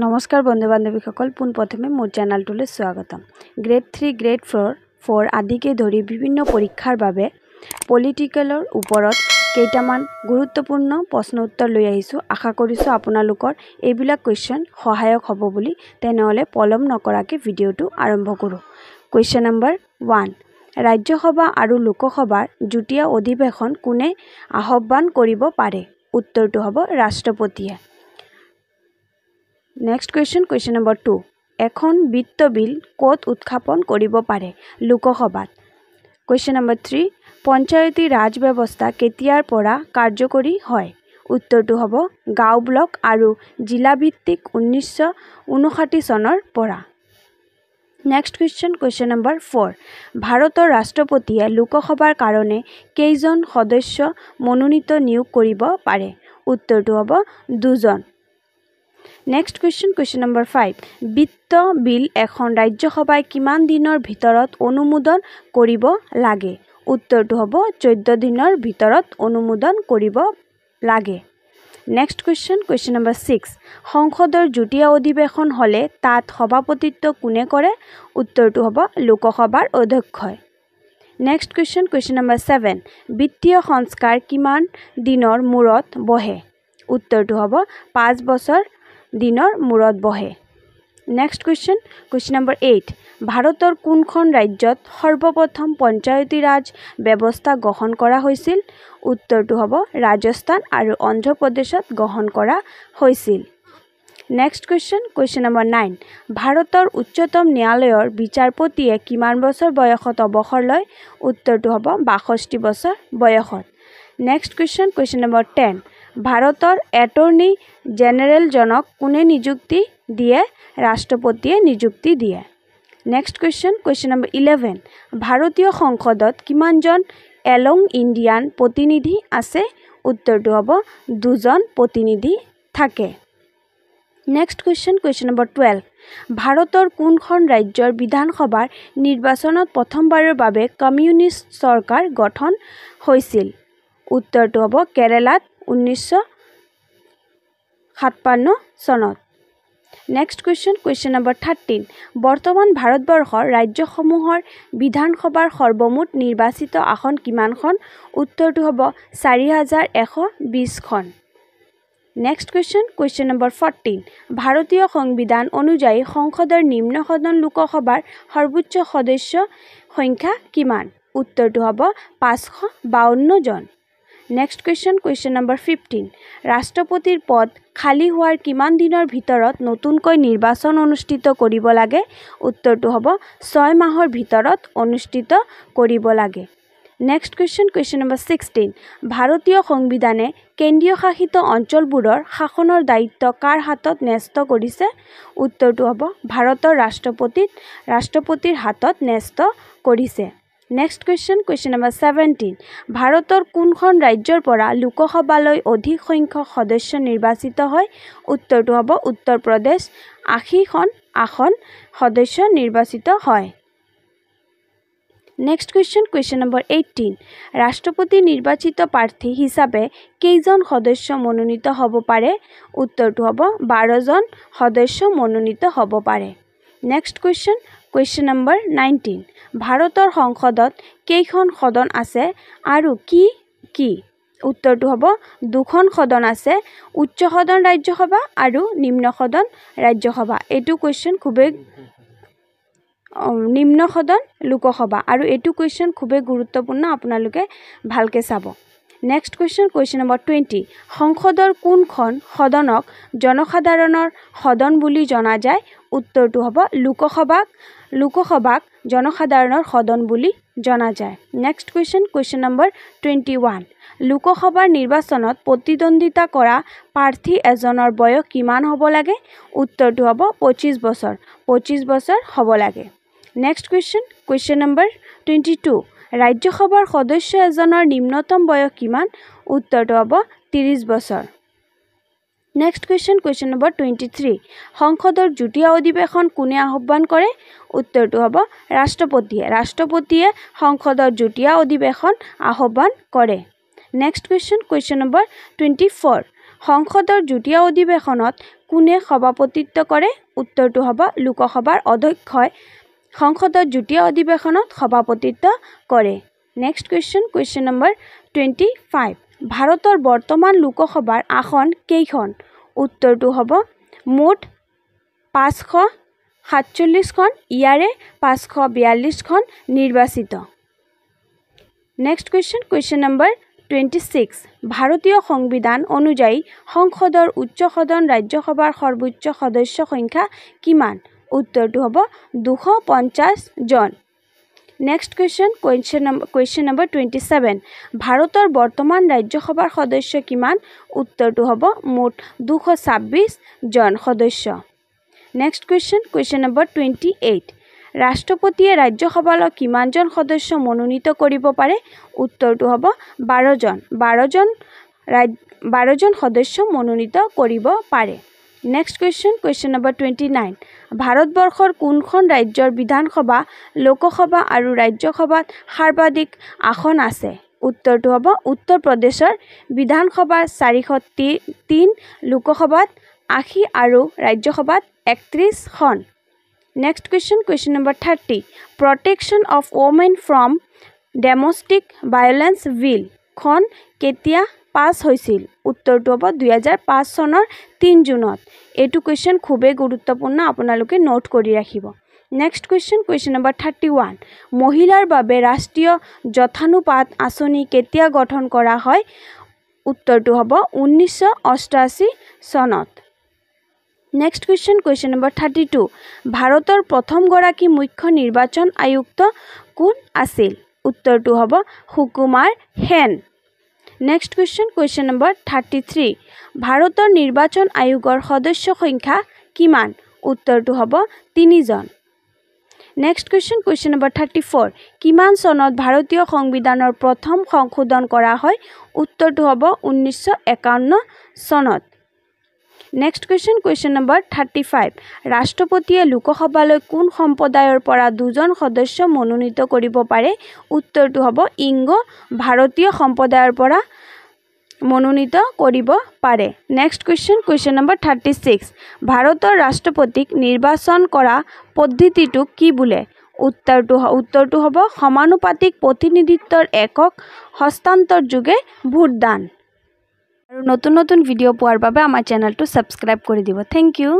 নমস্কাৰ বন্ধু বান্ধৱীসকল পোনপ্ৰথমে মোৰ চেনেলটোলৈ স্বাগতম। গ্ৰেড 3 গ্ৰেড 4 আদিকে ধৰি বিভিন্ন পৰীক্ষাৰ বাবে পলিটিকেলৰ ওপৰত কেইটামান গুৰুত্বপূৰ্ণ প্ৰশ্ন উত্তৰ লৈ আহিছোঁ। আশা কৰিছোঁ আপোনালোকৰ এইবিলাক কোৱেশ্চন সহায়ক হ'ব বুলি। তেনেহ'লে পলম নকৰাকৈ ভিডিঅ'টো আৰম্ভ কৰোঁ। কুৱেশ্চন নম্বৰ 1, ৰাজ্যসভা আৰু লোকসভাৰ যুটীয়া অধিৱেশন কোনে আহ্বান কৰিব পাৰে? উত্তৰটো হ'ব ৰাষ্ট্ৰপতিয়ে। নেক্সট কুৱেশ্চন নম্বৰ 2, এখন বিত্ত বিল ক'ত উত্থাপন কৰিব পাৰে? লোকসভাত। কুৱেশ্চন নম্বৰ 3, পঞ্চায়তী ৰাজ ব্যৱস্থা কেতিয়াৰ পৰা কাৰ্যকৰী হয়? উত্তৰটো হ'ব গাঁও ব্লক আৰু জিলা ভিত্তিক 1959 চনৰ পৰা। নেক্সট কুৱেশ্চন নম্বৰ 4, ভাৰতৰ ৰাষ্ট্ৰপতিয়ে লোকসভাৰ কাৰণে কেইজন সদস্য মনোনীত নিয়োগ কৰিব পাৰে? উত্তৰটো হ'ব 2জন। নেক্সট কুৱেশ্চন নম্বৰ 5, বিত্ত বিল এখন ৰাজ্যসভাই কিমান দিনৰ ভিতৰত অনুমোদন কৰিব লাগে? উত্তৰটো হ'ব 14 দিনৰ ভিতৰত অনুমোদন কৰিব লাগে। নেক্সট কুৱেশ্চন নম্বৰ 6, সংসদৰ যুটীয়া অধিৱেশন হ'লে তাত সভাপতিত্ব কোনে কৰে? উত্তৰটো হ'ব লোকসভাৰ অধ্যক্ষই। নেক্সট কুৱেশ্চন নম্বৰ 7, বিত্তীয় সংস্কাৰ কিমান দিনৰ মূৰত বহে? উত্তৰটো হ'ব 5 বছৰ দিনৰ মূৰত বহে। নেক্সট কুৱেশ্চন নম্বৰ 8, ভাৰতৰ কোনখন ৰাজ্যত সৰ্বপ্ৰথম পঞ্চায়তী ৰাজ ব্যৱস্থা গ্ৰহণ কৰা হৈছিল? উত্তৰটো হ'ব ৰাজস্থান আৰু অন্ধ্ৰ প্ৰদেশত গ্ৰহণ কৰা হৈছিল। নেক্সট কুৱেশ্চন নম্বৰ 9, ভাৰতৰ উচ্চতম ন্যায়ালয়ৰ বিচাৰপতিয়ে কিমান বছৰ বয়সত অৱসৰ লয়? উত্তৰটো হ'ব 62 বছৰ বয়সত। নেক্সট কুৱেশ্চন নম্বৰ 10, ভাৰতৰ এটৰ্নী জেনেৰেলজনক কোনে নিযুক্তি দিয়ে? ৰাষ্ট্ৰপতিয়ে নিযুক্তি দিয়ে। নেক্সট কুৱেশ্চন নম্বৰ 11, ভাৰতীয় সংসদত কিমানজন এলং ইণ্ডিয়ান প্ৰতিনিধি আছে? উত্তৰটো হ'ব 2জন প্ৰতিনিধি থাকে। নেক্সট কুৱেশ্চন নম্বৰ 12, ভাৰতৰ কোনখন ৰাজ্যৰ বিধানসভাৰ নিৰ্বাচনত প্ৰথমবাৰৰ বাবে কমিউনিষ্ট চৰকাৰ গঠন হৈছিল? উত্তৰটো হ'ব কেৰালাত 1957 চনত। নেক্সট কুৱেশ্চন নম্বৰ 13, বৰ্তমান ভাৰতবৰ্ষৰ ৰাজ্যসমূহৰ বিধানসভাৰ সৰ্বমুঠ নিৰ্বাচিত আসন কিমানখন? উত্তৰটো হ'ব 4120খন। নেক্সট কুৱেশ্চন নম্বৰ 14, ভাৰতীয় সংবিধান অনুযায়ী সংসদৰ নিম্ন সদন লোকসভাৰ সৰ্বোচ্চ সদস্য সংখ্যা কিমান? উত্তৰটো হ'ব 552 জন। নেক্সট কুৱেশ্চন নম্বৰ 15, ৰাষ্ট্ৰপতিৰ পদ খালী হোৱাৰ কিমান দিনৰ ভিতৰত নতুনকৈ নিৰ্বাচন অনুষ্ঠিত কৰিব লাগে? উত্তৰটো হ'ব 6 মাহৰ ভিতৰত অনুষ্ঠিত কৰিব লাগে। নেক্সট কুৱেশ্চন নম্বৰ 16, ভাৰতীয় সংবিধানে কেন্দ্ৰীয় শাসিত অঞ্চলবোৰৰ শাসনৰ দায়িত্ব কাৰ হাতত ন্যস্ত কৰিছে? উত্তৰটো হ'ব ভাৰতৰ ৰাষ্ট্ৰপতিৰ হাতত ন্যস্ত কৰিছে। নেক্সট কুৱেশ্চন নম্বৰ 17, ভাৰতৰ কোনখন ৰাজ্যৰ পৰা লোকসভালৈ অধিক সংখ্যক সদস্য নিৰ্বাচিত হয়? উত্তৰটো হ'ব উত্তৰ প্ৰদেশ, 80খন আসন সদস্য নিৰ্বাচিত হয়। নেক্সট কুৱেশ্চন নম্বৰ 18, ৰাষ্ট্ৰপতি নিৰ্বাচিত প্ৰাৰ্থী হিচাপে কেইজন সদস্য মনোনীত হ'ব পাৰে? উত্তৰটো হ'ব 12জন সদস্য মনোনীত হ'ব পাৰে। নেক্সট কুৱেশ্চন নম্বৰ 19, ভাৰতৰ সংসদত কেইখন সদন আছে আৰু কি কি? উত্তৰটো হ'ব 2খন সদন আছে, উচ্চ সদন ৰাজ্যসভা আৰু নিম্ন সদন ৰাজ্যসভা। এইটো কুৱেশ্চন নিম্ন সদন লোকসভা আৰু এইটো কুৱেশ্চন খুবেই গুৰুত্বপূৰ্ণ, আপোনালোকে ভালকৈ চাব। নেক্সট কুৱেশ্চন নম্বৰ 20, সংসদৰ কোনখন সদনক জনসাধাৰণৰ সদন বুলি জনা যায়? উত্তৰটো হ'ব লোকসভাক জনসাধাৰণৰ সদন বুলি জনা যায়। নেক্সট কুৱেশ্চন নম্বৰ 21, লোকসভাৰ নিৰ্বাচনত প্ৰতিদ্বন্দ্বিতা কৰা প্ৰাৰ্থী এজনৰ বয়স কিমান হ'ব লাগে? উত্তৰটো হ'ব 25 বছৰ হ'ব লাগে। নেক্সট কুৱেশ্চন নম্বৰ 22, ৰাজ্যসভাৰ সদস্য এজনৰ নিম্নতম বয়স কিমান? উত্তৰটো হ'ব 30 বছৰ। নেক্সট কুৱেশ্চন নম্বৰ 23, সংসদৰ যুটীয়া অধিৱেশন কোনে আহ্বান কৰে? উত্তৰটো হ'ব ৰাষ্ট্ৰপতিয়ে সংসদৰ যুটীয়া অধিৱেশন আহ্বান কৰে। নেক্সট কুৱেশ্চন নম্বৰ 24, সংসদৰ যুটীয়া অধিৱেশনত কোনে সভাপতিত্ব কৰে উত্তৰটো হ'ব লোকসভাৰ অধ্যক্ষই সংসদৰ যুটীয়া অধিৱেশনত সভাপতিত্ব কৰে নেক্সট কুৱেশ্যন নম্বৰ 25 ভাৰতৰ বৰ্তমান লোকসভাৰ আসন কেইখন উত্তৰটো হ'ব মুঠ 547খন ইয়াৰে 542খন নিৰ্বাচিত নেক্সট কুৱেশ্যন নম্বৰ 26 ভাৰতীয় সংবিধান অনুযায়ী সংসদৰ উচ্চ সদন ৰাজ্যসভাৰ সৰ্বোচ্চ সদস্য সংখ্যা কিমান উত্তৰটো হ'ব 250 জন নেক্সট কুৱেশ্যন নম্বৰ 27 ভাৰতৰ বৰ্তমান ৰাজ্যসভাৰ সদস্য কিমান উত্তৰটো হ'ব মুঠ 226 জন সদস্য নেক্সট কুৱেশ্যন নম্বৰ 28 ৰাষ্ট্ৰপতিয়ে ৰাজ্যসভালৈ কিমানজন সদস্য মনোনীত কৰিব পাৰে উত্তৰটো হ'ব 12 জন সদস্য মনোনীত কৰিব পাৰে নেক্সট কুৱেশ্যন নম্বৰ 29 ভাৰতবৰ্ষৰ কোনখন ৰাজ্যৰ বিধানসভা লোকসভা আৰু ৰাজ্যসভাত সৰ্বাধিক আসন আছে উত্তৰটো হ'ব উত্তৰ প্ৰদেশৰ বিধানসভাৰ 403 লোকসভাত 80 আৰু ৰাজ্যসভাত 31খন next question number 30 protection of women from domestic violence bill খন কেতিয়া পাছ হৈছিল উত্তৰটো হ'ব 2005 চনৰ 3 জুনত এইটো কুৱেশ্যন খুবেই গুৰুত্বপূৰ্ণ আপোনালোকে নোট কৰি ৰাখিব নেক্সট কুৱেশ্যন নম্বৰ 31 মহিলাৰ বাবে ৰাষ্ট্ৰীয় যথানুপাত আঁচনি কেতিয়া গঠন কৰা হয় উত্তৰটো হ'ব 1988 চনত নেক্সট কুৱেশ্যন নম্বৰ 32 ভাৰতৰ প্ৰথমগৰাকী মুখ্য নিৰ্বাচন আয়ুক্ত কোন আছিল উত্তৰটো হ'ব সুকুমাৰ সেন নেক্সট কুৱেশ্যন নম্বৰ 33 ভাৰতৰ নিৰ্বাচন আয়োগৰ সদস্য সংখ্যা কিমান উত্তৰটো হ'ব 3 জন নেক্সট কুৱেশ্যন নম্বৰ 34 কিমান চনত ভাৰতীয় সংবিধানৰ প্ৰথম সংশোধন কৰা হয় উত্তৰটো হ'ব 1951 চনত নেক্সট কুৱেশ্যন নম্বৰ 35 ৰাষ্ট্ৰপতিয়ে লোকসভালৈ কোন সম্প্ৰদায়ৰ পৰা 2জন সদস্য মনোনীত কৰিব পাৰে উত্তৰটো হ'ব ইংগ ভাৰতীয় সম্প্ৰদায়ৰ পৰা মনোনীত কৰিব পাৰে নেক্সট কুৱেশ্যন নম্বৰ 36 ভাৰতৰ ৰাষ্ট্ৰপতিক নিৰ্বাচন কৰা পদ্ধতিটো কি বোলে উত্তৰটো হ'ব সমানুপাতিক প্ৰতিনিধিত্বৰ একক হস্তান্তৰ যোগে ভোটদান আৰু নতুন ভিডিঅ' পোৱাৰ বাবে আমাৰ চেনেলটো সাবস্ক্ৰাইব কৰি দিব থ্যাংক ইউ